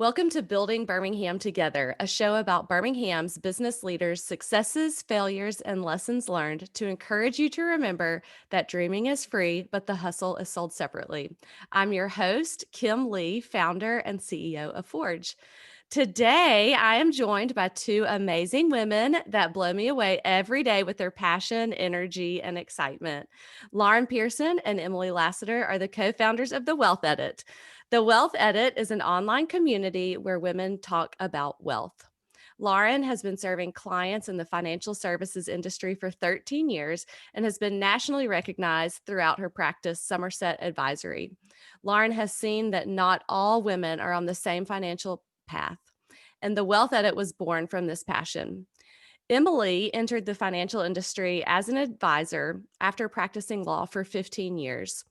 Welcome to Building Birmingham Together, a show about Birmingham's business leaders' successes, failures, and lessons learned to encourage you to remember that dreaming is free, but the hustle is sold separately. I'm your host, Kim Lee, founder and CEO of Forge. Today, I am joined by two amazing women that blow me away every day with their passion, energy, and excitement. Lauren Pearson and Emily Lassiter are the co-founders of The Wealth Edit. The Wealth Edit is an online community where women talk about wealth. Lauren has been serving clients in the financial services industry for 13 years and has been nationally recognized throughout her practice, Somerset Advisory. Lauren has seen that not all women are on the same financial path, and the Wealth Edit was born from this passion. Emily entered the financial industry as an advisor after practicing law for 15 years.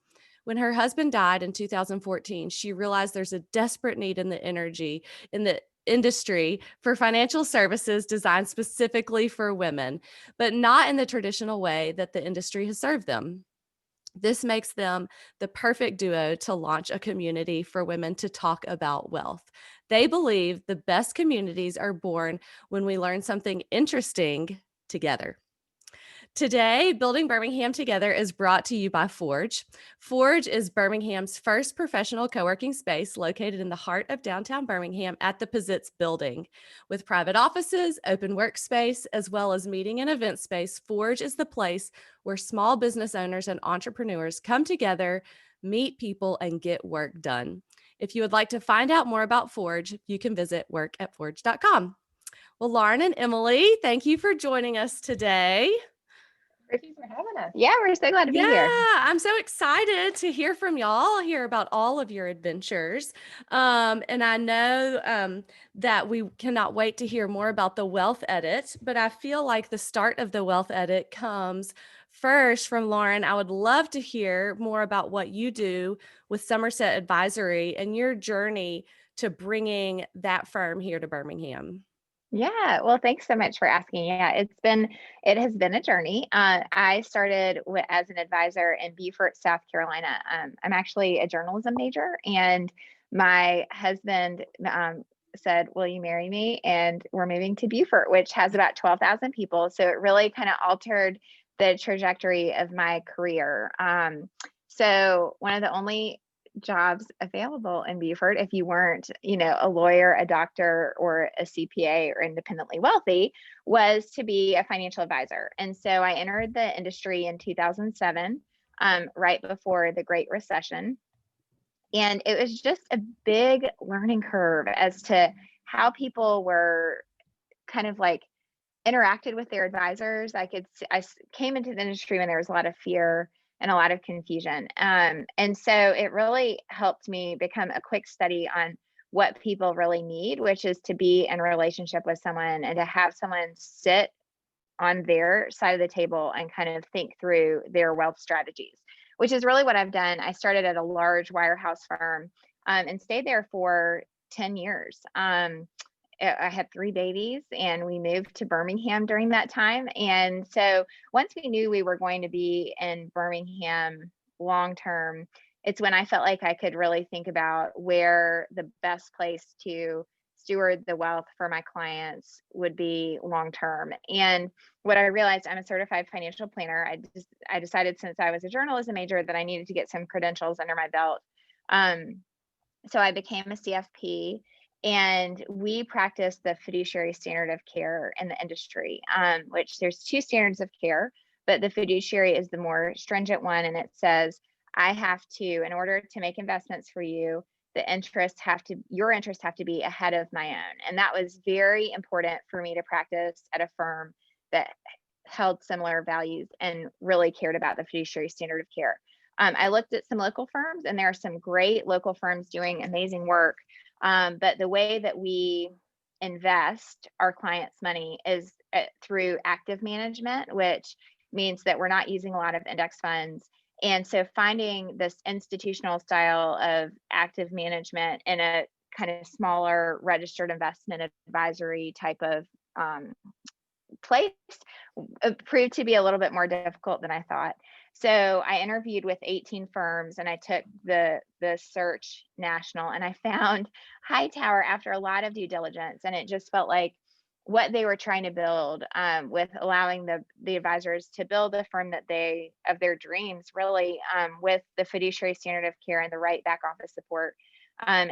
When her husband died in 2014, she realized there's a desperate need in the industry for financial services designed specifically for women, but not in the traditional way that the industry has served them. This makes them the perfect duo to launch a community for women to talk about wealth. They believe the best communities are born when we learn something interesting together. Today, Building Birmingham Together is brought to you by Forge. Forge is Birmingham's first professional co-working space located in the heart of downtown Birmingham at the Pizitz Building. With private offices, open workspace, as well as meeting and event space, Forge is the place where small business owners and entrepreneurs come together, meet people, and get work done. If you would like to find out more about Forge, you can visit workatforge.com. Well, Lauren and Emily, thank you for joining us today. Thank you for having us. Yeah, we're so glad to be Yeah, here. I'm so excited to hear from y'all, hear about all of your adventures. And I know that we cannot wait to hear more about the Wealth Edit, but I feel like the start of the Wealth Edit comes first from Lauren. I would love to hear more about what you do with Somerset Advisory and your journey to bringing that firm here to Birmingham. Yeah, well, thanks so much for asking. Yeah, it has been a journey. I started as an advisor in Beaufort, South Carolina. I'm actually a journalism major, and my husband said, "Will you marry me?" And we're moving to Beaufort, which has about 12,000 people. So it really kind of altered the trajectory of my career. So one of the only jobs available in Beaufort, if you weren't, a lawyer, a doctor, or a CPA or independently wealthy, was to be a financial advisor. And so I entered the industry in 2007, right before the Great Recession. And it was just a big learning curve as to how people were kind of like interacted with their advisors. I came into the industry when there was a lot of fear and a lot of confusion. And so it really helped me become a quick study on what people really need, which is to be in a relationship with someone and to have someone sit on their side of the table and kind of think through their wealth strategies, which is really what I've done. I started at a large wirehouse firm and stayed there for 10 years. I had 3 babies and we moved to Birmingham during that time. And so once we knew we were going to be in Birmingham long term, it's when I felt like I could really think about where the best place to steward the wealth for my clients would be long term. And what I realized, I'm a certified financial planner. I decided, since I was a journalism major, that I needed to get some credentials under my belt. So I became a CFP, and we practice the fiduciary standard of care in the industry, which there's 2 standards of care, but the fiduciary is the more stringent one. And it says, I have to, in order to make investments for you, your interests have to be ahead of my own. And that was very important for me to practice at a firm that held similar values and really cared about the fiduciary standard of care. I looked at some local firms, and there are some great local firms doing amazing work. But the way that we invest our clients' money is through active management, which means that we're not using a lot of index funds. And so finding this institutional style of active management in a kind of smaller registered investment advisory type of place proved to be a little bit more difficult than I thought. So I interviewed with 18 firms, and I took the search national, and I found Hightower after a lot of due diligence, and it just felt like what they were trying to build, with allowing the advisors to build a firm that they of their dreams, really, with the fiduciary standard of care and the right back office support,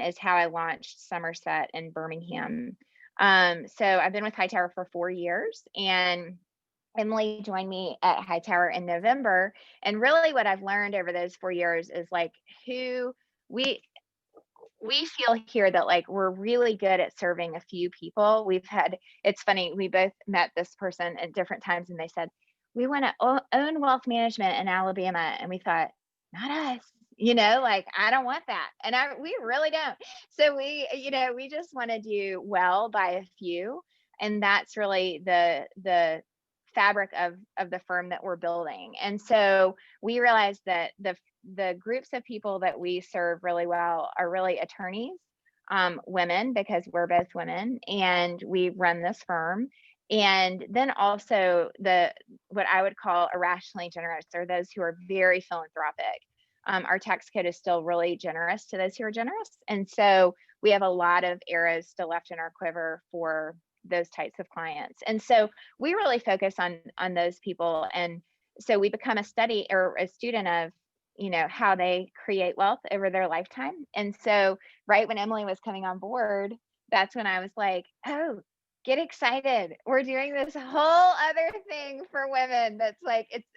is how I launched Somerset in Birmingham. So I've been with Hightower for 4 years, and Emily joined me at Hightower in November. And really, what I've learned over those 4 years is like who we we feel here that like we're really good at serving a few people. It's funny, we both met this person at different times, and they said, we want to own wealth management in Alabama. And we thought, not us, like I don't want that. And we really don't. So we just want to do well by a few. And that's really the fabric of the firm that we're building. And so we realized that the groups of people that we serve really well are really attorneys, women, because we're both women and we run this firm. And then also what I would call irrationally generous, or those who are very philanthropic. Our tax code is still really generous to those who are generous. And so we have a lot of arrows still left in our quiver for those types of clients. And so we really focus on those people. And so we become a study or a student of how they create wealth over their lifetime. And so right when Emily was coming on board, that's when I was like, oh, get excited, we're doing this whole other thing for women that's like it's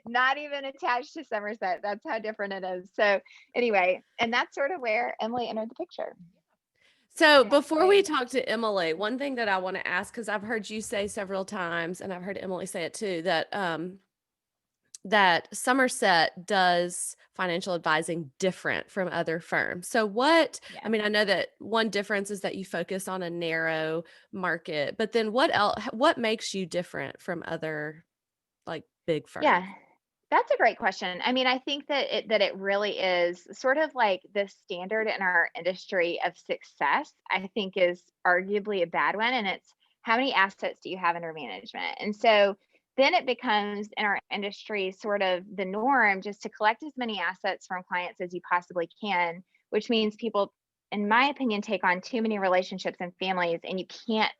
not even attached to Somerset. That's how different it is. So anyway, and that's sort of where Emily entered the picture. So before we talk to Emily, one thing that I want to ask, because I've heard you say several times, and I've heard Emily say it too, that Somerset does financial advising different from other firms. So I Yeah. mean, I know that one difference is that you focus on a narrow market, but then what makes you different from other like big firms? Yeah. That's a great question. I mean, I think that it really is sort of like the standard in our industry of success, I think is arguably a bad one. And it's how many assets do you have under management? And so then it becomes in our industry sort of the norm just to collect as many assets from clients as you possibly can, which means people, in my opinion, take on too many relationships and families, and you can't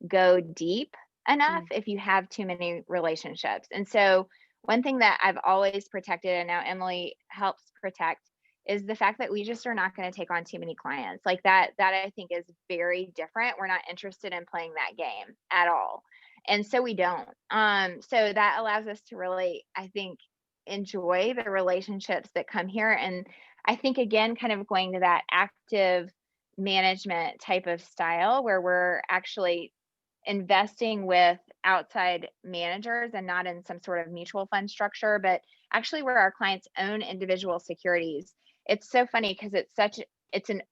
go deep enough Mm. if you have too many relationships. And so one thing that I've always protected, and now Emily helps protect, is the fact that we just are not going to take on too many clients. Like that I think is very different. We're not interested in playing that game at all. And so we don't. So that allows us to really, I think, enjoy the relationships that come here. And I think again, kind of going to that active management type of style where we're actually investing with outside managers and not in some sort of mutual fund structure, but actually where our clients own individual securities. It's so funny because it's an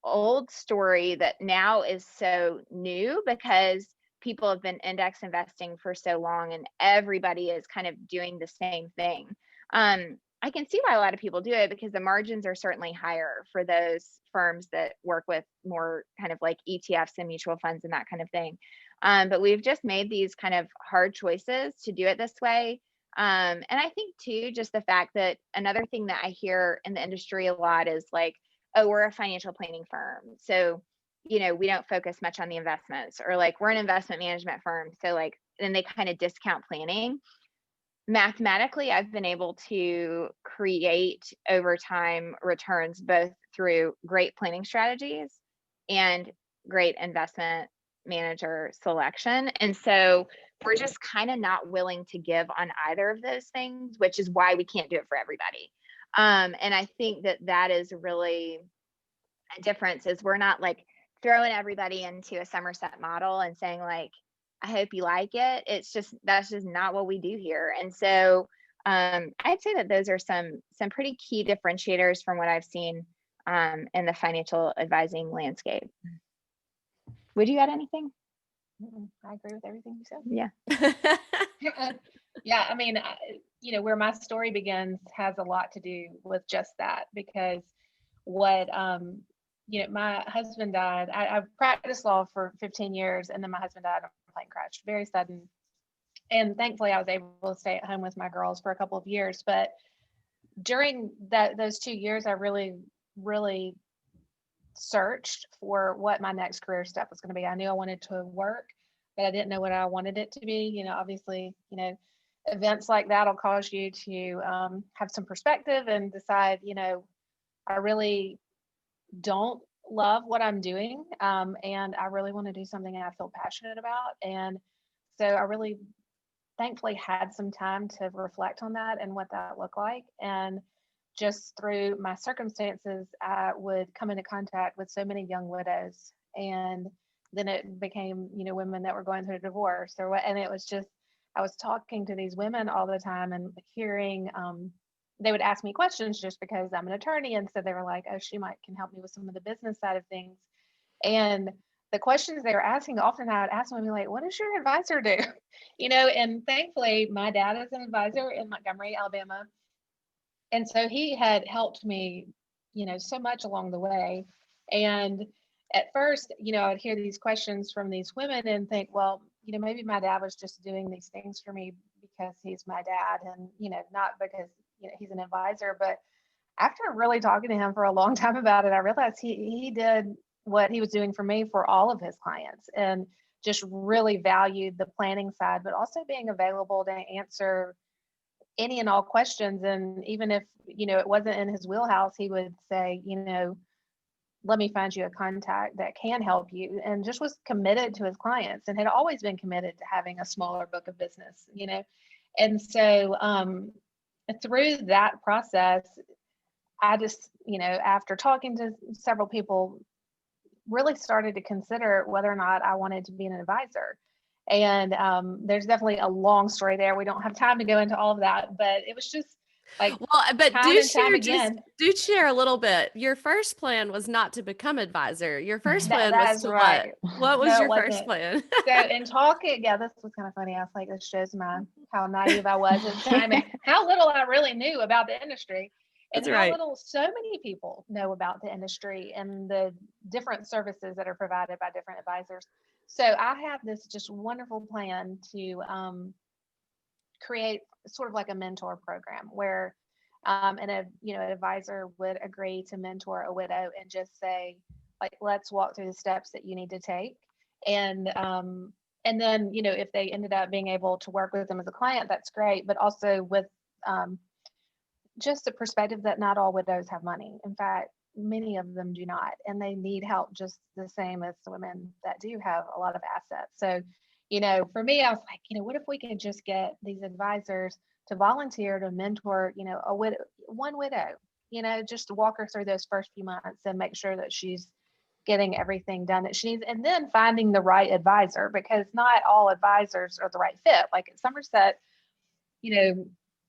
old story that now is so new because people have been index investing for so long and everybody is kind of doing the same thing. I can see why a lot of people do it because the margins are certainly higher for those firms that work with more kind of like ETFs and mutual funds and that kind of thing. But we've just made these kind of hard choices to do it this way. And I think too, just the fact that another thing that I hear in the industry a lot is like, oh, we're a financial planning firm. So, we don't focus much on the investments, or like we're an investment management firm. So like, then they kind of discount planning. Mathematically, I've been able to create over time returns both through great planning strategies and great investment manager selection. And so we're just kind of not willing to give on either of those things, which is why we can't do it for everybody. And I think that is really a difference, is we're not like throwing everybody into a Somerset model and saying like, I hope you like it. That's just not what we do here. And so I'd say that those are some pretty key differentiators from what I've seen in the financial advising landscape. Would you add anything? I agree with everything you said. Yeah. Yeah, I mean, where my story begins has a lot to do with just that, because what, my husband died. I've practiced law for 15 years, and then my husband died in a plane crash, very sudden. And thankfully I was able to stay at home with my girls for a couple of years. But during those 2 years, I really searched for what my next career step was going to be. I knew I wanted to work, but I didn't know what I wanted it to be. Obviously, events like that will cause you to have some perspective and decide, I really don't love what I'm doing. And I really want to do something I feel passionate about. And so I really thankfully had some time to reflect on that and what that looked like. And just through my circumstances, I would come into contact with so many young widows. And then it became, women that were going through a divorce or what. And it was just, I was talking to these women all the time and hearing, they would ask me questions just because I'm an attorney. And so they were like, oh, she can help me with some of the business side of things. And the questions they were asking, often I would ask them, I'd be like, what does your advisor do? And thankfully my dad is an advisor in Montgomery, Alabama. And so he had helped me, so much along the way. And at first, I would hear these questions from these women and think, well, maybe my dad was just doing these things for me because he's my dad and, not because, he's an advisor. But after really talking to him for a long time about it, I realized he did what he was doing for me for all of his clients and just really valued the planning side, but also being available to answer any and all questions. And even if, it wasn't in his wheelhouse, he would say, let me find you a contact that can help you, and just was committed to his clients and had always been committed to having a smaller book of business, And so through that process, I just, after talking to several people, really started to consider whether or not I wanted to be an advisor. And there's definitely a long story there. We don't have time to go into all of that, but it was just like, well, but time and time again. do share a little bit. Your first plan was not to become advisor. Your first plan That was is to right. what was No, it your first wasn't. plan? So in talking, yeah, this was kind of funny. I was like, this shows how naive I was at the time and how little I really knew about the industry. And That's how right. little so many people know about the industry and the different services that are provided by different advisors. So I have this just wonderful plan to create sort of like a mentor program where an advisor would agree to mentor a widow and just say, like, let's walk through the steps that you need to take. And then, if they ended up being able to work with them as a client, that's great. But also with just the perspective that not all widows have money. In fact, many of them do not, and they need help just the same as the women that do have a lot of assets. So, for me, I was like, what if we could just get these advisors to volunteer to mentor, one widow, just to walk her through those first few months and make sure that she's getting everything done that she needs, and then finding the right advisor, because not all advisors are the right fit. Like at Somerset,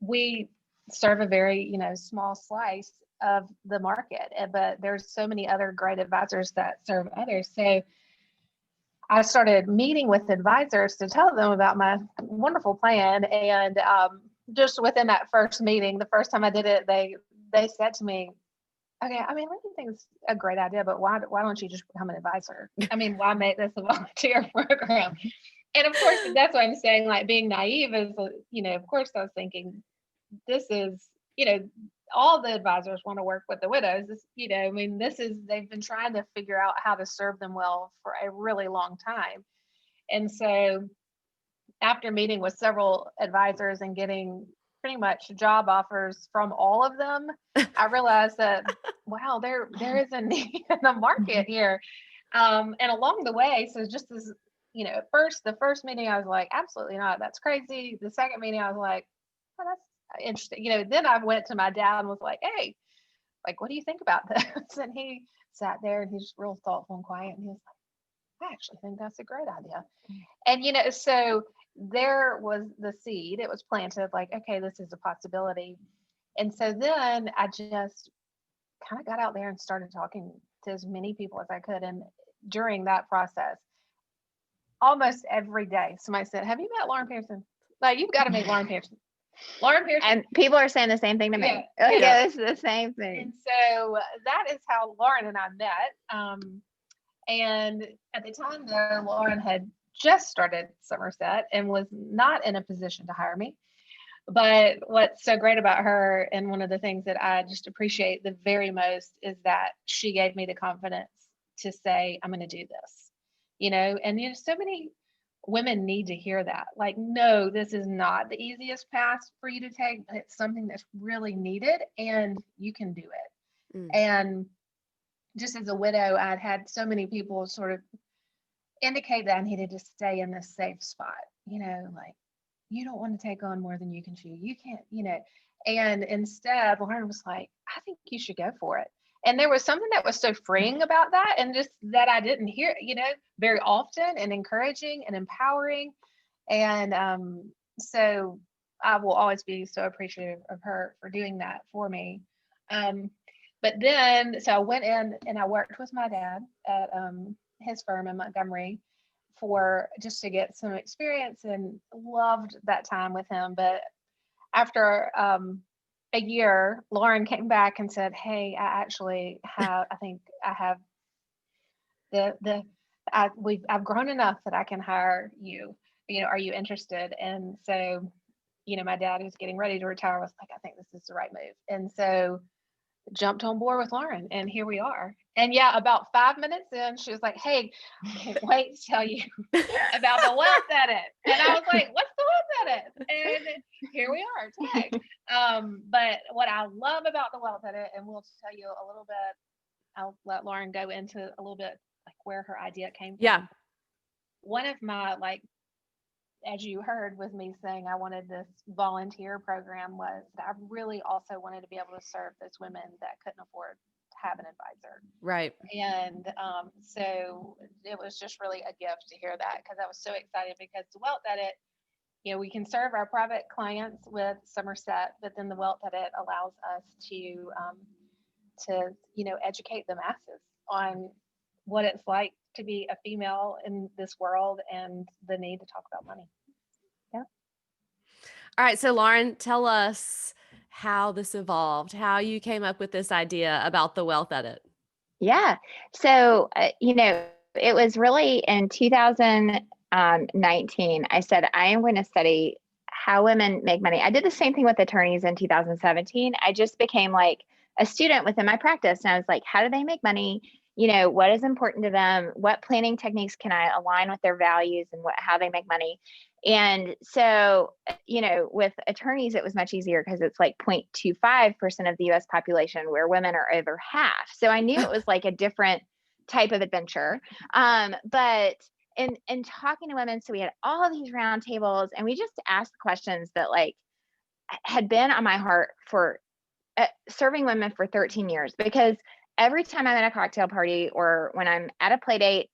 we serve a very, small slice of the market, but there's so many other great advisors that serve others. So I started meeting with advisors to tell them about my wonderful plan. And just within that first meeting, the first time I did it, they said to me, okay, I mean, I think it's a great idea, but why don't you just become an advisor? I mean, why make this a volunteer program? And of course, that's what I'm saying, like being naive is, of course I was thinking, this is, all the advisors want to work with the widows. They've been trying to figure out how to serve them well for a really long time. And so after meeting with several advisors and getting pretty much job offers from all of them, I realized that, wow, there is a need in the market here. And along the way, so just as, at first, the first meeting, I was like, absolutely not. That's crazy. The second meeting, I was like, oh, that's interesting. Then I went to my dad and was like, hey, like, what do you think about this? And he sat there and he's real thoughtful and quiet. And he was like, I actually think that's a great idea. And, so there was the seed. It was planted like, okay, this is a possibility. And so then I just kind of got out there and started talking to as many people as I could. And during that process, almost every day, somebody said, have you met Lauren Pearson? Like, you've got to meet Lauren Pearson. Lauren Pearson. And people are saying the same thing to me. Yeah. It's the same thing. And so that is how Lauren and I met. And at the time, though, Lauren had just started Somerset and was not in a position to hire me. But what's so great about her, and one of the things that I just appreciate the very most, is that she gave me the confidence to say, I'm going to do this, and so many women need to hear that. Like, no, this is not the easiest path for you to take, but it's something that's really needed and you can do it. And just as a widow, I'd had so many people sort of indicate that I needed to stay in this safe spot, like, you don't want to take on more than you can chew. You can't. And instead, Lauren was like, I think you should go for it. And there was something that was so freeing about that, and just that I didn't hear, very often, and encouraging and empowering. And so I will always be so appreciative of her for doing that for me. But then, so I went in and I worked with my dad at his firm in Montgomery for just to get some experience, and loved that time with him. But after a year, Lauren came back and said, hey, I think I have I've grown enough that I can hire you. Are you interested? And so, my dad, who's getting ready to retire, was like, I think this is the right move. And so jumped on board with Lauren, and here we are. And yeah, about 5 minutes in, she was like, hey, I can't wait to tell you about the wealth edit. And I was like, what's the wealth edit? And here we are today. But what I love about the wealth edit, and we'll tell you a little bit, I'll let Lauren go into a little bit like where her idea came from. Yeah. One of my, like, as you heard with me saying I wanted this volunteer program, was that I really also wanted to be able to serve those women that couldn't afford to have an advisor. Right. And so it was just really a gift to hear that, because I was so excited, because the wealth edit, we can serve our private clients with Somerset, but then the wealth edit allows us to educate the masses on what it's like to be a female in this world, and the need to talk about money. Yeah. All right. So Lauren, tell us how this evolved, how you came up with this idea about the wealth edit. Yeah. So, it was really in 2019, I said, I am going to study how women make money. I did the same thing with attorneys in 2017. I just became like a student within my practice. And I was like, how do they make money? What is important to them? What planning techniques can I align with their values, and how they make money? And so, with attorneys, it was much easier because it's like 0.25% of the US population, where women are over half. So I knew it was like a different type of adventure. But in talking to women, so we had all of these round tables, and we just asked questions that like had been on my heart for serving women for 13 years, because every time I'm at a cocktail party or when I'm at a play date,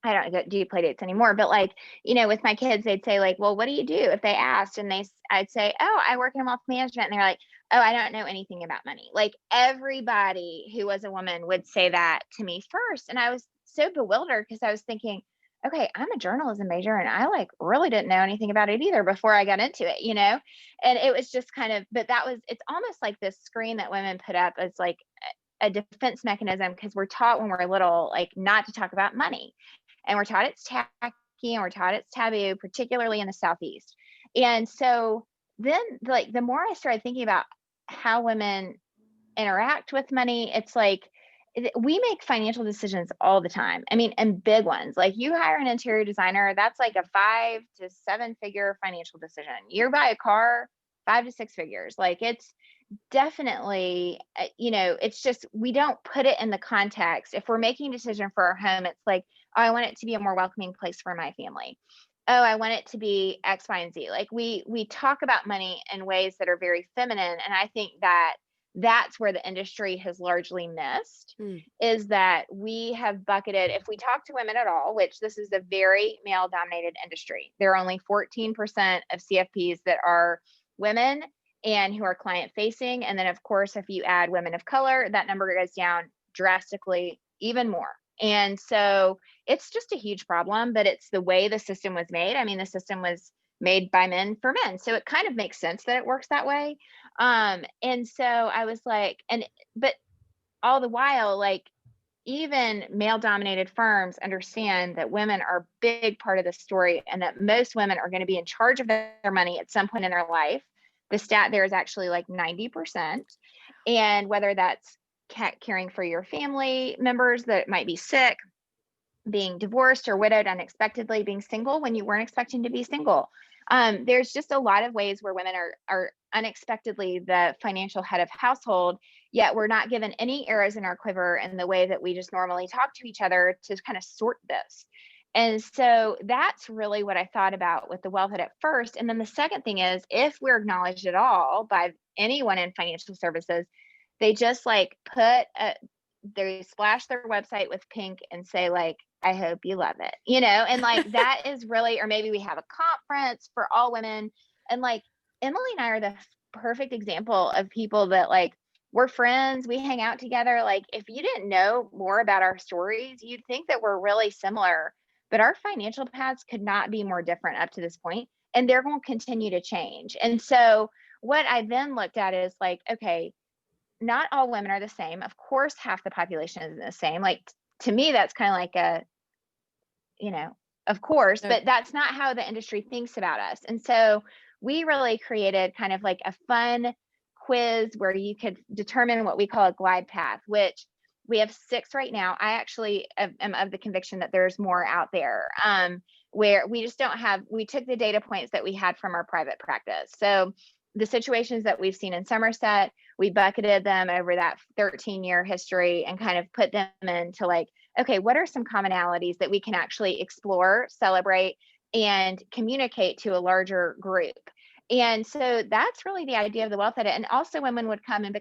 I don't do play dates anymore, but like, with my kids, they'd say like, well, what do you do if they asked? And I'd say, oh, I work in wealth management. And they're like, oh, I don't know anything about money. Like, everybody who was a woman would say that to me first. And I was so bewildered, because I was thinking, okay, I'm a journalism major, and I like really didn't know anything about it either before I got into it, and it was just kind of, but it's almost like this screen that women put up as like a defense mechanism, because we're taught when we're little, like, not to talk about money. And we're taught it's tacky, and we're taught it's taboo, particularly in the Southeast. And so then, like, the more I started thinking about how women interact with money, it's like we make financial decisions all the time. I mean, and big ones. Like, you hire an interior designer, that's like a 5 to 7 figure financial decision. You buy a car, 5 to 6 figures. Like, it's definitely, it's just, we don't put it in the context. If we're making a decision for our home, it's like, oh, I want it to be a more welcoming place for my family. Oh, I want it to be X, Y, and Z. Like, we talk about money in ways that are very feminine. And I think that that's where the industry has largely missed, is that we have bucketed, if we talk to women at all, which this is a very male dominated industry, there are only 14% of CFPs that are women and who are client facing. And then of course, if you add women of color, that number goes down drastically even more. And so it's just a huge problem, but it's the way the system was made. I mean, the system was made by men for men. So it kind of makes sense that it works that way. And so I was like, but all the while, like, even male dominated firms understand that women are a big part of the story and that most women are going to be in charge of their money at some point in their life. The stat there is actually like 90%. And whether that's caring for your family members that might be sick, being divorced or widowed unexpectedly, being single when you weren't expecting to be single. There's just a lot of ways where women are unexpectedly the financial head of household, yet we're not given any arrows in our quiver in the way that we just normally talk to each other to kind of sort this. And so that's really what I thought about with the wealth at first. And then the second thing is, if we're acknowledged at all by anyone in financial services, they just like they splash their website with pink and say like, I hope you love it, and like that is really, or maybe we have a conference for all women. And like Emily and I are the perfect example of people that like, we're friends, we hang out together. Like if you didn't know more about our stories, you'd think that we're really similar, but our financial paths could not be more different up to this point, and they're going to continue to change. And so what I then looked at is like, okay, not all women are the same. Of course, half the population isn't the same. Like to me, that's kind of like of course, No. but that's not how the industry thinks about us. And so we really created kind of like a fun quiz where you could determine what we call a glide path, which we have 6 right now. I actually am of the conviction that there's more out there, where we just don't have, we took the data points that we had from our private practice. So the situations that we've seen in Somerset, we bucketed them over that 13-year history and kind of put them into like, okay, what are some commonalities that we can actually explore, celebrate, and communicate to a larger group? And so that's really the idea of the wealth edit. And also women would come, and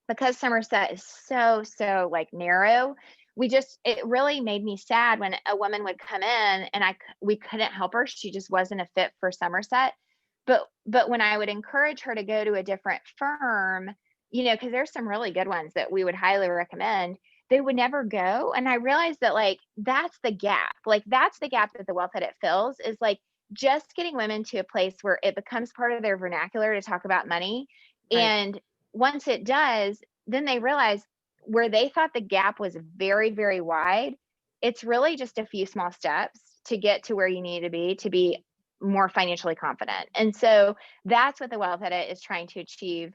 because Somerset is so like narrow, it really made me sad when a woman would come in and we couldn't help her. She just wasn't a fit for Somerset. But when I would encourage her to go to a different firm, because there's some really good ones that we would highly recommend, they would never go. And I realized that like that's the gap. Like that's the gap that the wealth edit fills, is like just getting women to a place where it becomes part of their vernacular to talk about money. Right. And once it does, then they realize where they thought the gap was very, very wide, it's really just a few small steps to get to where you need to be more financially confident. And so that's what the wealth edit is trying to achieve.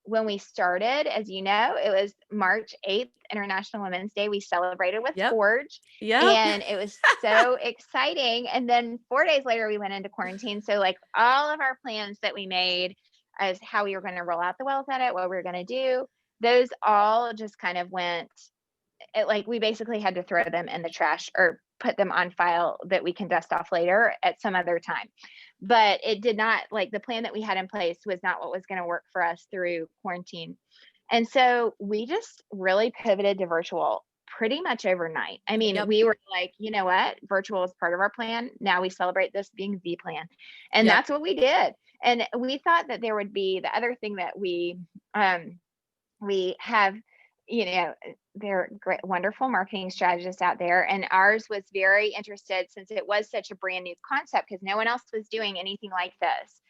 When we started, as you know, it was March 8th, International Women's Day. We celebrated with Yep. Forge, Yep. and it was so exciting. And then 4 days later, we went into quarantine. So like all of our plans that we made as how we were going to roll out the wealth edit, what we were going to do, those all just kind of like we basically had to throw them in the trash or put them on file that we can dust off later at some other time. But it did not, like the plan that we had in place was not what was going to work for us through quarantine. And so we just really pivoted to virtual pretty much overnight. I mean, Yep. we were like, you know what? Virtual is part of our plan. Now we celebrate this being the plan. And Yep. that's what we did. And we thought that there would be the other thing that we have, there are great, wonderful marketing strategists out there. And ours was very interested, since it was such a brand new concept, because no one else was doing anything like this,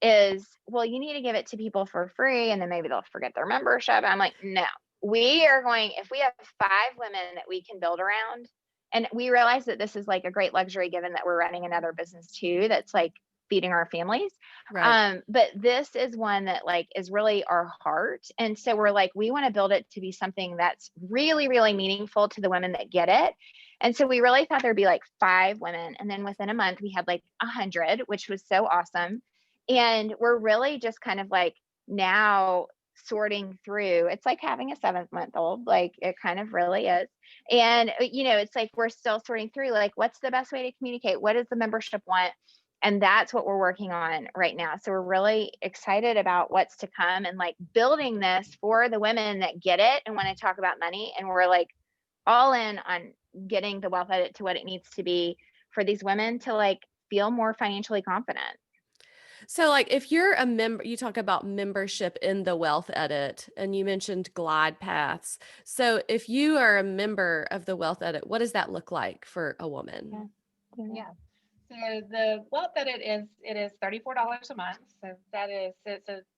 is, well, you need to give it to people for free and then maybe they'll forget their membership. I'm like, no, we are going, if we have 5 women that we can build around, and we realize that this is like a great luxury given that we're running another business too that's like feeding our families. Right. But this is one that like is really our heart. And so we're like, we want to build it to be something that's really, really meaningful to the women that get it. And so we really thought there'd be like 5 women. And then within a month, we had like 100, which was so awesome. And we're really just kind of like now sorting through. It's like having a 7-month-old, like it kind of really is. And it's like we're still sorting through like, what's the best way to communicate? What does the membership want? And that's what we're working on right now. So we're really excited about what's to come and like building this for the women that get it and want to talk about money. And we're like all in on getting the wealth edit to what it needs to be for these women to like feel more financially confident. So, like, if you're a member, you talk about membership in the Wealth Edit, and you mentioned glide paths. So, if you are a member of the Wealth Edit, what does that look like for a woman? Yeah. So the wealth edit is $34 a month. So that is,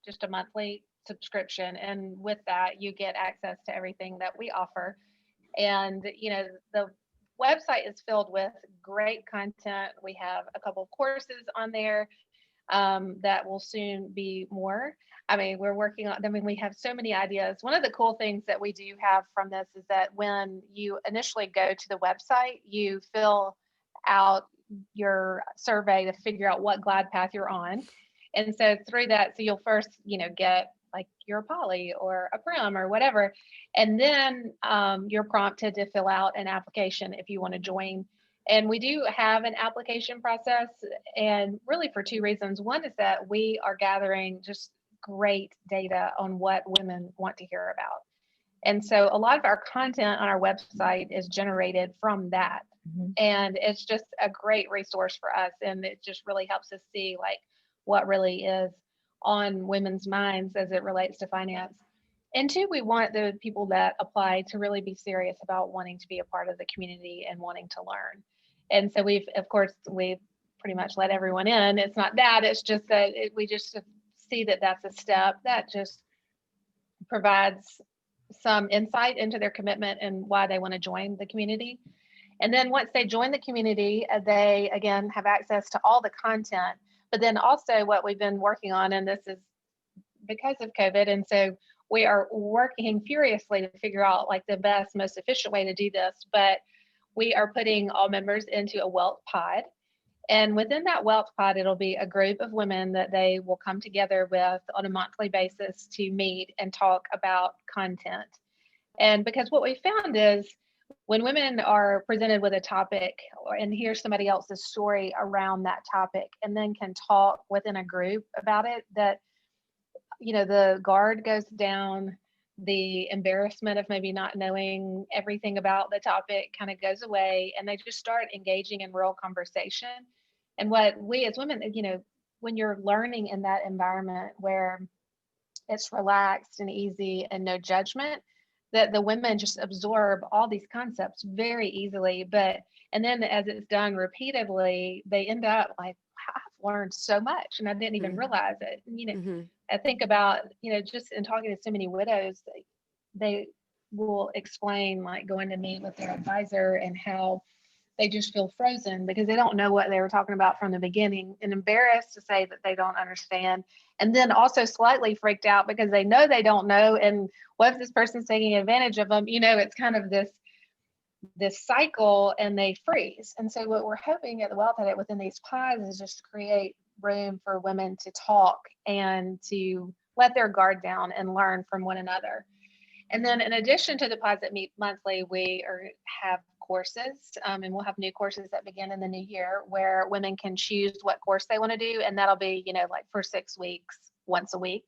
just a monthly subscription. And with that, you get access to everything that we offer. And, the website is filled with great content. We have a couple of courses on there that will soon be more. I mean, we have so many ideas. One of the cool things that we do have from this is that when you initially go to the website, you fill out your survey to figure out what glide path you're on. And so through that, so you'll first, get like your poly or a prim or whatever. And then you're prompted to fill out an application if you want to join. And we do have an application process, and really for two reasons. One is that we are gathering just great data on what women want to hear about. And so a lot of our content on our website is generated from that. Mhm. And it's just a great resource for us. And it just really helps us see like what really is on women's minds as it relates to finance. And two, we want the people that apply to really be serious about wanting to be a part of the community and wanting to learn. And so we've pretty much let everyone in. It's not that, it's just that we just see that that's a step that just provides some insight into their commitment and why they want to join the community. And then once they join the community, they again have access to all the content. But then also what we've been working on, and this is because of COVID, and so we are working furiously to figure out like the best, most efficient way to do this. But we are putting all members into a wealth pod. And within that wealth pod, it'll be a group of women that they will come together with on a monthly basis to meet and talk about content. And because what we found is when women are presented with a topic and hear somebody else's story around that topic and then can talk within a group about it, that, the guard goes down, the embarrassment of maybe not knowing everything about the topic kind of goes away, and they just start engaging in real conversation. And what we as women, when you're learning in that environment where it's relaxed and easy and no judgment, that the women just absorb all these concepts very easily. And then as it's done repeatedly, they end up like, wow, I've learned so much and I didn't even realize it. And, I think about, just in talking to so many widows, they will explain like going to meet with their advisor and how they just feel frozen because they don't know what they were talking about from the beginning, and embarrassed to say that they don't understand. And then also slightly freaked out because they know they don't know. And what if this person's taking advantage of them? It's kind of this cycle, and they freeze. And so what we're hoping at the Wealth Edit within these pods is just to create room for women to talk and to let their guard down and learn from one another. And then in addition to the pods that meet monthly, we have courses, and we'll have new courses that begin in the new year where women can choose what course they want to do. And that'll be, like for 6 weeks, once a week.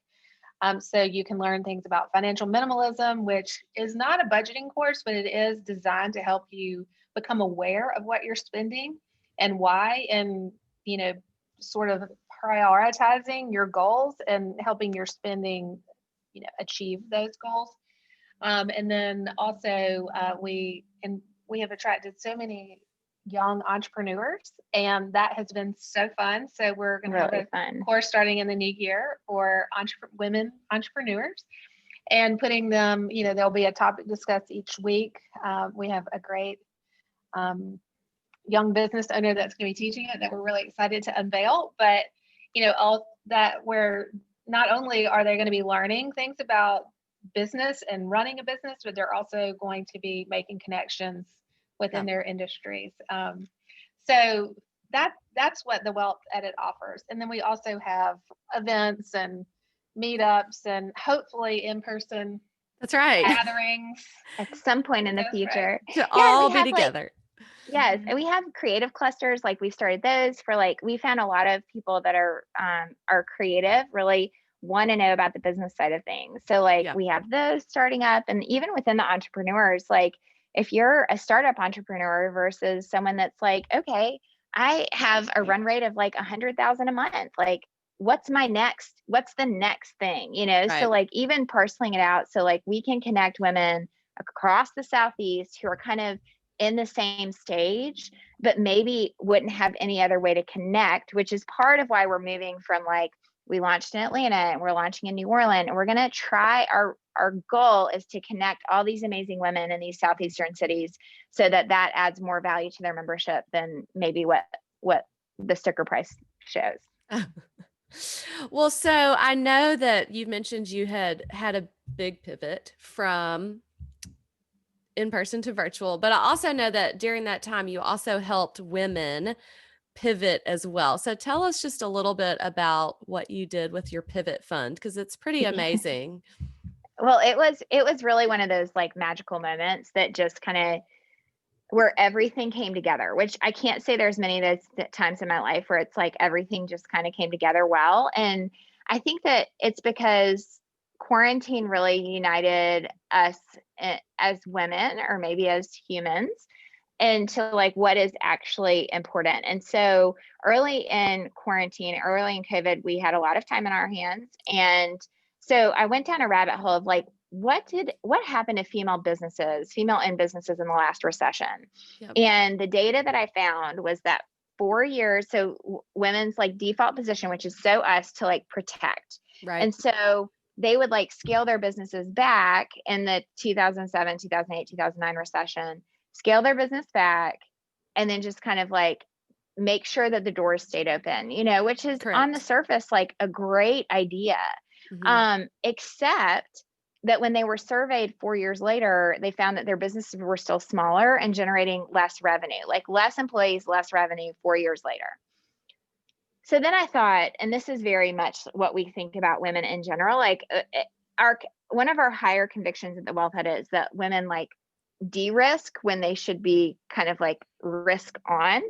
So you can learn things about financial minimalism, which is not a budgeting course, but it is designed to help you become aware of what you're spending and why, and, sort of prioritizing your goals and helping your spending, achieve those goals. And then also we have attracted so many young entrepreneurs, and that has been so fun. So we're going to have a course starting in the new year for women entrepreneurs, and putting them, there'll be a topic discussed each week. We have a great young business owner that's going to be teaching it that we're really excited to unveil. But, all that, where not only are they going to be learning things about business and running a business, but they're also going to be making connections within their industries. So that's what the Wealth Edit offers. And then we also have events and meetups and hopefully in-person gatherings at some point in the future. Right. To all be together. Yes, and we have creative clusters. Like we started those for we found a lot of people that are creative, really want to know about the business side of things. So we have those starting up, and even within the entrepreneurs, if you're a startup entrepreneur versus someone that's okay, I have a run rate of 100,000 a month. What's the next thing, Right. So even parceling it out. So we can connect women across the Southeast who are kind of in the same stage, but maybe wouldn't have any other way to connect, which is part of why we're moving from We launched in Atlanta and we're launching in New Orleans. And we're going to try our goal is to connect all these amazing women in these Southeastern cities so that adds more value to their membership than maybe what the sticker price shows. Well, so I know that you mentioned you had a big pivot from in-person to virtual, but I also know that during that time you also helped women pivot as well. So tell us just a little bit about what you did with your pivot fund, because it's pretty amazing. Well, it was really one of those like magical moments that just kind of where everything came together, which I can't say there's many of those times in my life where it's like everything just kind of came together well. And I think that it's because quarantine really united us as women, or maybe as humans, into like what is actually important. And so early in quarantine, early in COVID, we had a lot of time in our hands. And so I went down a rabbit hole of like, what happened to female owned businesses in the last recession? Yep. And the data that I found was that 4 years, so women's like default position, which is so us to like protect. Right. And so they would like scale their businesses back in the 2007, 2008, 2009 recession, scale their business back, and then just kind of like make sure that the doors stayed open, which is Correct. on the surface like a great idea. Except that when they were surveyed 4 years later, they found that their businesses were still smaller and generating less revenue, like less employees, less revenue 4 years later. So then I thought, and this is very much what we think about women in general, like one of our higher convictions at the Wealth Hut is that women like de-risk when they should be kind of like risk on,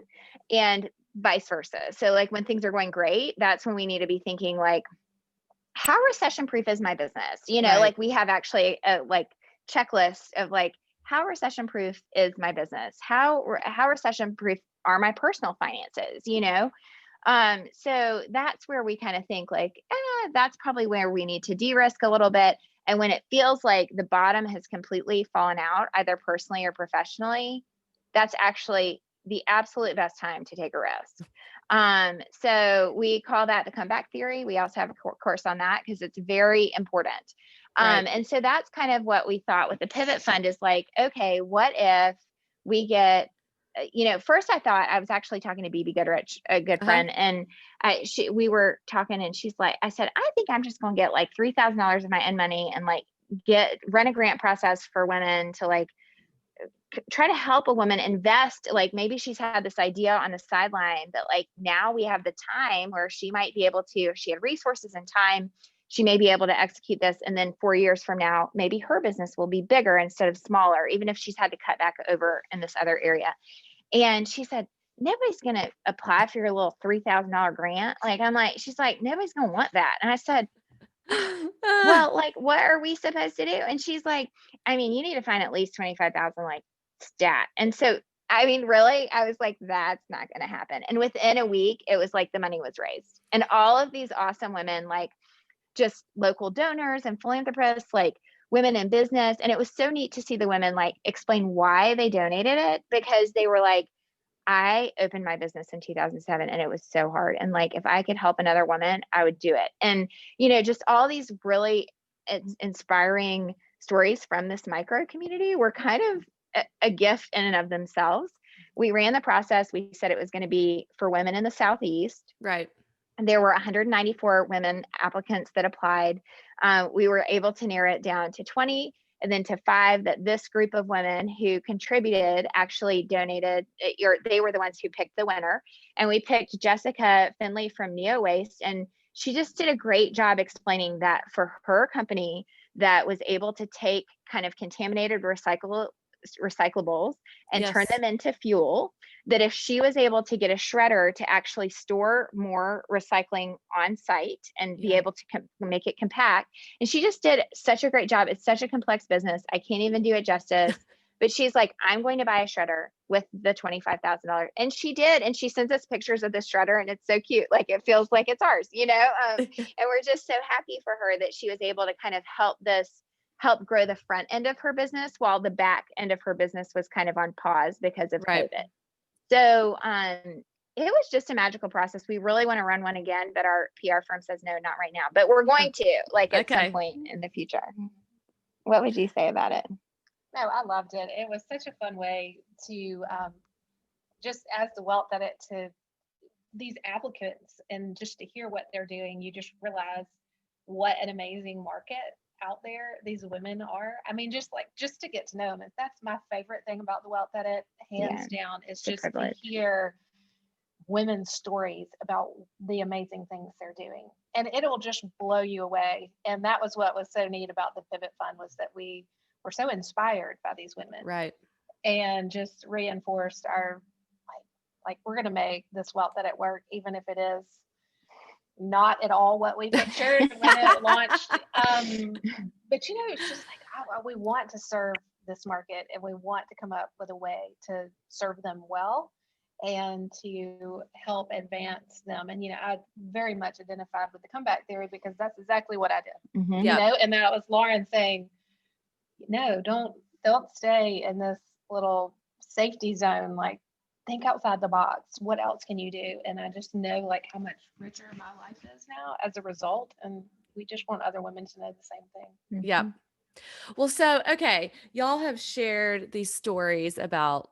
and vice versa. So like when things are going great, that's when we need to be thinking like, how recession proof is my business? Right. Like we have actually a like checklist of like, how recession proof is my business? How recession proof are my personal finances? So that's where we kind of think like, that's probably where we need to de-risk a little bit. And when it feels like the bottom has completely fallen out, either personally or professionally, that's actually the absolute best time to take a risk. So we call that the comeback theory. We also have a course on that because it's very important. Right. And so that's kind of what we thought with the pivot fund is like, okay, what if we get, first I thought I was actually talking to BB Goodrich, a good friend, and we were talking and she's like, I said, I think I'm just going to get like $3,000 of my own money and like run a grant process for women to like try to help a woman invest. Like maybe she's had this idea on the sideline that like now we have the time where she might be able to, if she had resources and time, she may be able to execute this. And then 4 years from now, maybe her business will be bigger instead of smaller, even if she's had to cut back over in this other area. And she said, nobody's going to apply for your little $3,000 grant. Like, I'm like, she's like, nobody's going to want that. And I said, well, like, what are we supposed to do? And she's like, I mean, you need to find at least 25,000 like stat. And so, I mean, really, I was like, that's not going to happen. And within a week, it was like the money was raised. And all of these awesome women, like just local donors and philanthropists, like women in business. And it was so neat to see the women like explain why they donated it, because they were like, I opened my business in 2007 and it was so hard. And like, if I could help another woman, I would do it. And, just all these really inspiring stories from this micro community were kind of a gift in and of themselves. We ran the process. We said it was going to be for women in the Southeast. Right. And there were 194 women applicants that applied. We were able to narrow it down to 20 and then to 5 that this group of women who contributed actually donated. They were the ones who picked the winner. And we picked Jessica Finley from Neo Waste. And she just did a great job explaining that for her company that was able to take kind of contaminated recyclables and turn them into fuel, that if she was able to get a shredder to actually store more recycling on site and be able to make it compact. And she just did such a great job. It's such a complex business. I can't even do it justice. But she's like, I'm going to buy a shredder with the $25,000. And she did. And she sends us pictures of the shredder and it's so cute. Like it feels like it's ours, and we're just so happy for her that she was able to kind of help grow the front end of her business while the back end of her business was kind of on pause because of COVID. So it was just a magical process. We really want to run one again, but our PR firm says no, not right now. But we're going to, like, at some Okay. point in the future. What would you say about it? No, I loved it. It was such a fun way to just as the wealth that it to these applicants and just to hear what they're doing, you just realize what an amazing market out there these women are. I mean, just to get to know them. And that's my favorite thing about the wealth edit, hands down, is just to hear women's stories about the amazing things they're doing. And it'll just blow you away. And that was what was so neat about the Pivot Fund, was that we were so inspired by these women. Right. And just reinforced our like we're going to make this wealth edit work, even if it is not at all what we pictured when it launched. But it's just like we want to serve this market, and we want to come up with a way to serve them well and to help advance them. And I very much identified with the comeback theory, because that's exactly what I did. And that was Lauren saying, no, don't stay in this little safety zone. Like, think outside the box. What else can you do? And I just know like how much richer my life is now as a result. And we just want other women to know the same thing. Yeah. Well, so, okay. Y'all have shared these stories about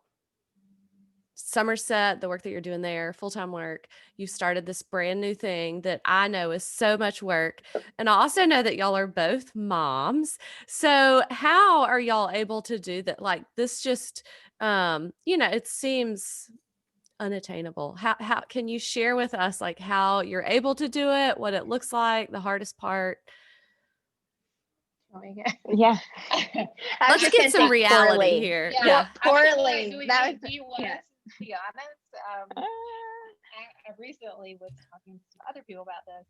Somerset, the work that you're doing there, full-time work. You started this brand new thing that I know is so much work. And I also know that y'all are both moms. So how are y'all able to do that? Like, this just, it seems unattainable. How can you share with us like how you're able to do it, what it looks like, the hardest part? Yeah. Let's get some reality here. Yeah. Poorly. Do you want us to be honest? I recently was talking to some other people about this.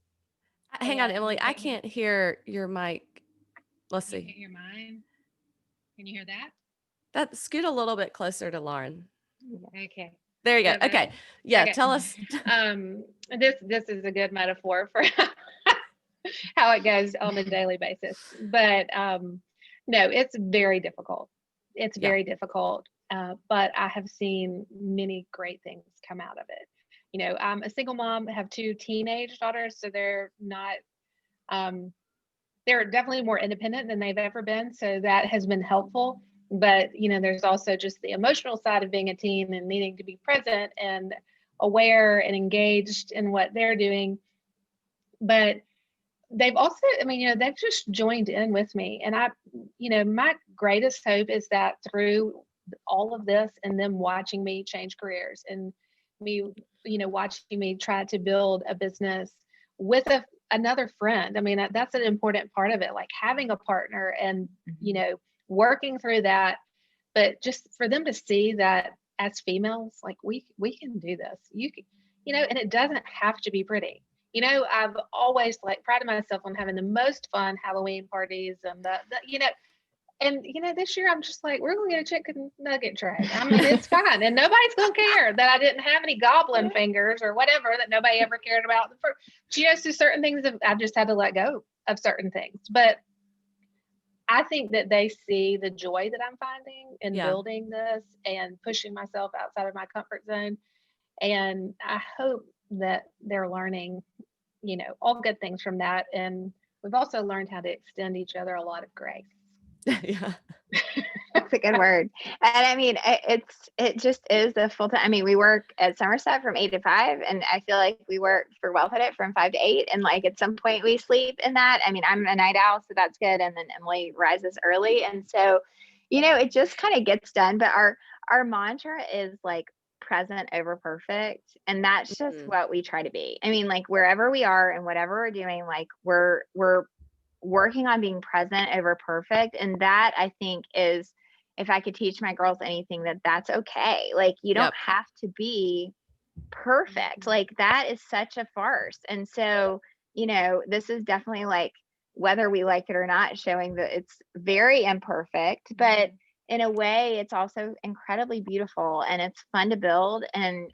Hang on, Emily. I can't hear your mic. Let's see. Can you hear mine? Can you hear that? Scoot a little bit closer to Lauren. Okay. There you go. Okay. Yeah. Okay. Tell us. This is a good metaphor for how it goes on a daily basis. But no, it's very difficult. It's very difficult. But I have seen many great things come out of it. I'm a single mom. I have 2 teenage daughters, so they're not. They're definitely more independent than they've ever been. So that has been helpful. But, there's also just the emotional side of being a teen and needing to be present and aware and engaged in what they're doing. But they've also, they've just joined in with me. And my greatest hope is that through all of this and them watching me change careers and me, watching me try to build a business with another friend. That's an important part of it, like having a partner and, working through that. But just for them to see that as females, like we can do this, and it doesn't have to be pretty. I've always prided myself on having the most fun Halloween parties and this year I'm just like, we're gonna get a chicken nugget tray. It's fine, and nobody's gonna care that I didn't have any goblin fingers or whatever that nobody ever cared about. So certain things I've just had to let go of certain things, but I think that they see the joy that I'm finding in building this and pushing myself outside of my comfort zone, and I hope that they're learning, all good things from that. And we've also learned how to extend each other a lot of grace. Yeah. That's a good word. And it just is a full time. We work at Somerset from 8 to 5, and I feel like we work for Wealth Edit from 5 to 8. And at some point we sleep in that. I'm a night owl, so that's good. And then Emily rises early. And so, it just kind of gets done. But our mantra is present over perfect. And that's just what we try to be. Wherever we are and whatever we're doing, we're working on being present over perfect. And that, I think, is, if I could teach my girls anything, that's okay. You don't have to be perfect. That is such a farce. And so, this is definitely whether we like it or not, showing that it's very imperfect, but in a way it's also incredibly beautiful and it's fun to build, and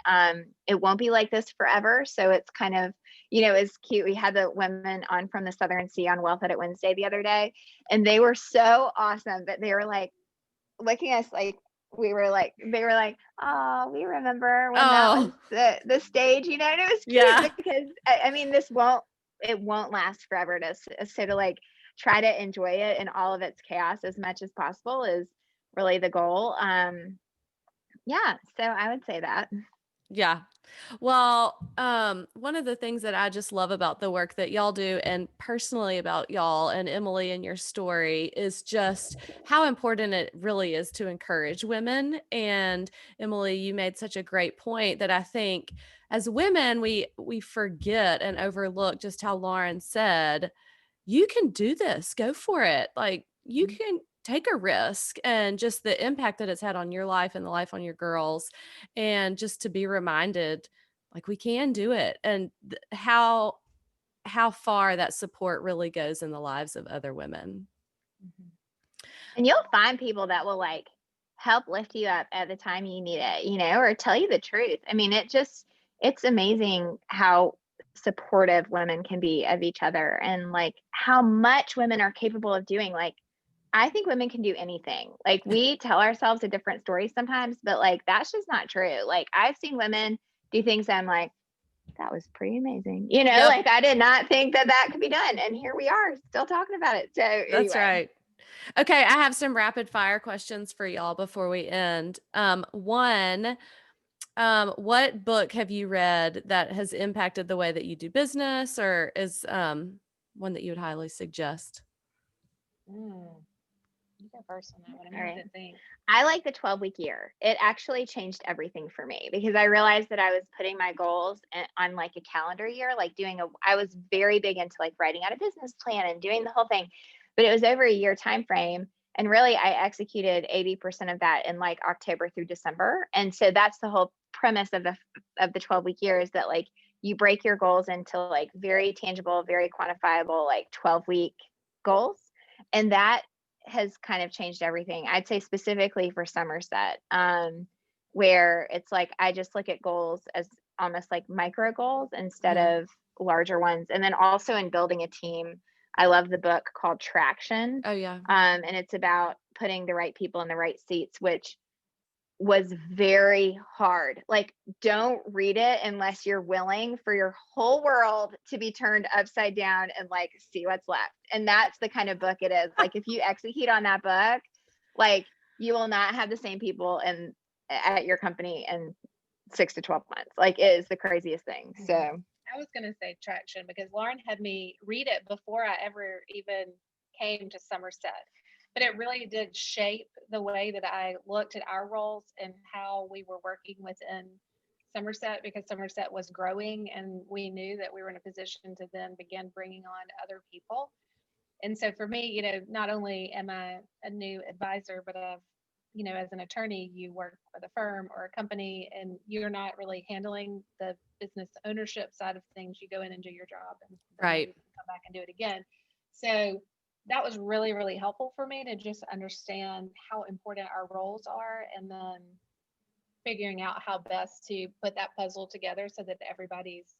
it won't be like this forever. So it's kind of, it's cute. We had the women on from the Southern Sea on Wealth Edit Wednesday the other day, and they were so awesome, but they were looking at us they were like, oh, we remember when that was Oh, the stage, and it was yeah. cute because I mean, it won't last forever so to like try to enjoy it in all of its chaos as much as possible is really the goal. Yeah, so I would say that. Yeah. Well, one of the things that I just love about the work that y'all do and personally about y'all and Emily and your story is just how important it really is to encourage women. And Emily, you made such a great point that I think as women, we forget and overlook just how Lauren said, you can do this, go for it. Like you can take a risk and just the impact that it's had on your life and the life on your girls. And just to be reminded, like we can do it and how far that support really goes in the lives of other women. Mhm. And you'll find people that will like help lift you up at the time you need it, or tell you the truth. I mean, it's amazing how supportive women can be of each other and like how much women are capable of doing. Like, I think women can do anything. Like, we tell ourselves a different story sometimes, but like, that's just not true. Like, I've seen women do things that I'm like, that was pretty amazing. Yep, Like I did not think that that could be done. And here we are still talking about it. So, that's anyway. right. Okay, I have some rapid fire questions for y'all before we end. One, what book have you read that has impacted the way that you do business or is one that you would highly suggest? Mm, you go first on that one. I'm All gonna have right. to think. I like the 12-week year. It actually changed everything for me because I realized that I was putting my goals on like a calendar year, like I was very big into like writing out a business plan and doing the whole thing, but it was over a year time frame. And really, I executed 80% of that in like October through December. And so that's the whole premise of the 12-week year is that like you break your goals into like very tangible, very quantifiable, like 12-week goals. And that has kind of changed everything. I'd say specifically for Somerset, where it's like I just look at goals as almost like micro goals instead Mhm. of larger ones. And then also in building a team, I love the book called Traction. Oh yeah. And it's about putting the right people in the right seats, which was very hard. Like, don't read it unless you're willing for your whole world to be turned upside down and like see what's left. And that's the kind of book it is. Like, if you execute on that book, like you will not have the same people in at your company in 6 to 12 months. Like, it is the craziest thing. So, I was gonna say Traction because Lauren had me read it before I ever even came to Somerset. But it really did shape the way that I looked at our roles and how we were working within Somerset because Somerset was growing and we knew that we were in a position to then begin bringing on other people. And so for me, not only am I a new advisor, but as an attorney, you work with a firm or a company and you're not really handling the business ownership side of things. You go in and do your job and then Right. leave and come back and do it again. So that was really, really helpful for me to just understand how important our roles are and then figuring out how best to put that puzzle together so that everybody's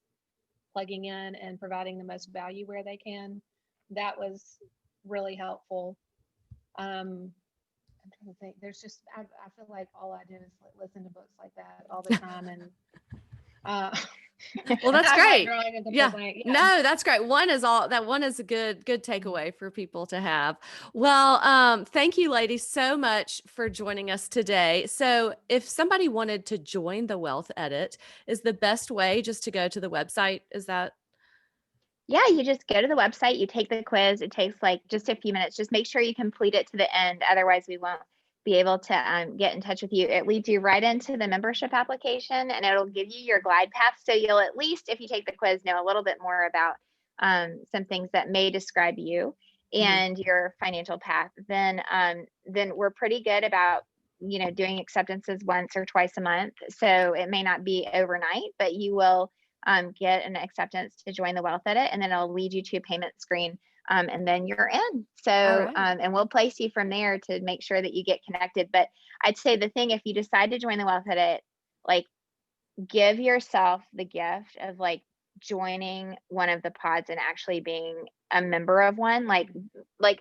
plugging in and providing the most value where they can. That was really helpful. I'm trying to think. There's just I feel like all I do is like listen to books like that all the time, and uh, Well, that's I'm like great. drawing a complete Yeah. blank. Yeah. No, that's great. One is a good takeaway for people to have. Well, thank you ladies so much for joining us today. So if somebody wanted to join the Wealth Edit, is the best way just to go to the website? Is that yeah, you just go to the website, you take the quiz. It takes like just a few minutes. Just make sure you complete it to the end. Otherwise, we won't be able to get in touch with you. It leads you right into the membership application and it'll give you your glide path. So you'll at least, if you take the quiz, know a little bit more about some things that may describe you Mhm. and your financial path. Then we're pretty good about doing acceptances once or twice a month. So it may not be overnight, but you will get an acceptance to join the Wealth Edit, and then it'll lead you to a payment screen, and then you're in. All So, right. and we'll place you from there to make sure that you get connected. But I'd say the thing, if you decide to join the Wealth Edit, like give yourself the gift of like joining one of the pods and actually being a member of one, like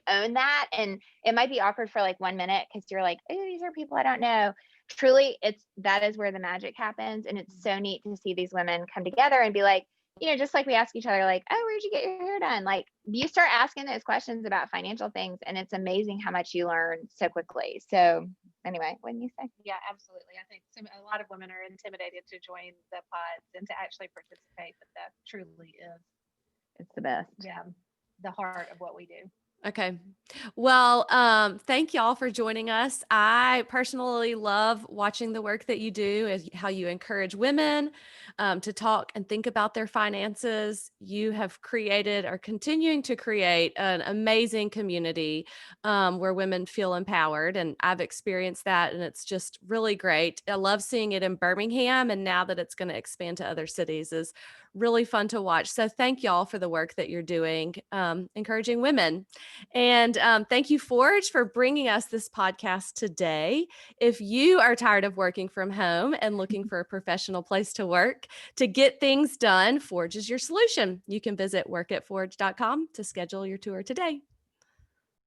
own that. And it might be awkward for like 1 minute because you're like, oh, these are people I don't know. Truly, that is where the magic happens. And it's so neat to see these women come together and be like, just like we ask each other, like, oh, where'd you get your hair done? Like, you start asking those questions about financial things, and it's amazing how much you learn so quickly. So anyway, what do you say? Yeah, absolutely. I think a lot of women are intimidated to join the pods and to actually participate, but that truly is, It's the best. yeah, the heart of what we do. Okay. Well, thank y'all for joining us. I personally love watching the work that you do, as how you encourage women to talk and think about their finances. You have created, or continuing to create, an amazing community where women feel empowered. And I've experienced that, and it's just really great. I love seeing it in Birmingham, and now that it's going to expand to other cities is really fun to watch. So thank y'all for the work that you're doing, encouraging women. And thank you, Forge, for bringing us this podcast today. If you are tired of working from home and looking for a professional place to work to get things done, Forge is your solution. You can visit workatforge.com to schedule your tour today.